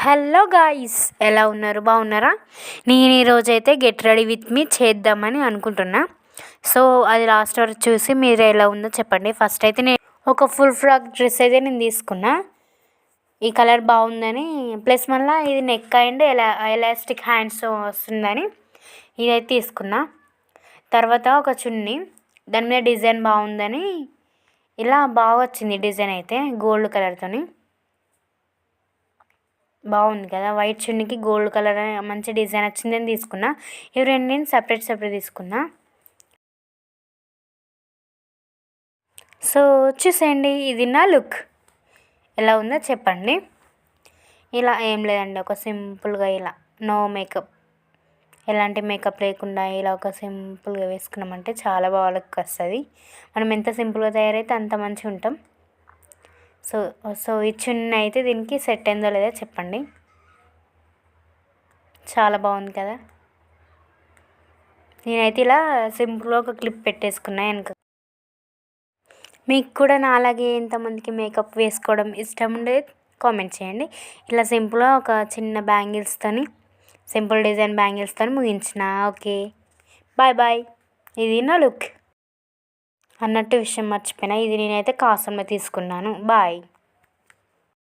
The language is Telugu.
హలో గాయ్స్, ఎలా ఉన్నారు? బాగున్నారా? నేను ఈరోజైతే గెట్ రెడీ విత్ మీ చేద్దామని అనుకుంటున్నా. సో అది లాస్ట్ వరకు చూసి మీరు ఎలా ఉందో చెప్పండి. ఫస్ట్ అయితే నేను ఒక ఫుల్ ఫ్రాక్ డ్రెస్ అయితే నేను తీసుకున్నా. ఈ కలర్ బాగుందని, ప్లస్ మళ్ళీ ఇది నెక్ అండ్ ఎలాస్టిక్ హ్యాండ్స్ వస్తుందని ఇదైతే తీసుకున్నా. తర్వాత ఒక చున్నీ, దాని మీద డిజైన్ బాగుందని ఇలా బాగా వచ్చింది. డిజైన్ అయితే గోల్డ్ కలర్తోని బాగుంది కదా. వైట్ చున్నీకి గోల్డ్ కలర్ మంచి డిజైన్ వచ్చిందని తీసుకున్నా. ఇవి రెండు నేను సపరేట్ తీసుకున్నా. సో చూసేయండి, ఇది నా లుక్. ఎలా ఉందో చెప్పండి. ఇలా ఏం లేదండి, ఒక సింపుల్గా ఇలా నో మేకప్, ఎలాంటి మేకప్ లేకుండా ఇలా ఒక సింపుల్గా వేసుకున్నామంటే చాలా బాగా లుక్ వస్తుంది. మనం ఎంత సింపుల్గా తయారైతే అంత మంచిగా ఉంటాం. సో సో ఈ చున్నీ అయితే దీనికి సెట్ అయిందో లేదో చెప్పండి. చాలా బాగుంది కదా. నేనైతే ఇలా సింపుల్గా ఒక క్లిప్ పెట్టేసుకున్నా వెనక. మీకు కూడా నా అలాగే ఎంతమందికి మేకప్ వేసుకోవడం ఇష్టం ఉండేది కామెంట్ చేయండి. ఇలా సింపుల్గా ఒక చిన్న బ్యాంగిల్స్తోని, సింపుల్ డిజైన్ బ్యాంగిల్స్తో ముగించిన. Okay, bye bye. ఇది నా లుక్. అన్నట్టు విషయం మర్చిపోయినా, ఇది నేనైతే కాసంలో తీసుకున్నాను. బాయ్.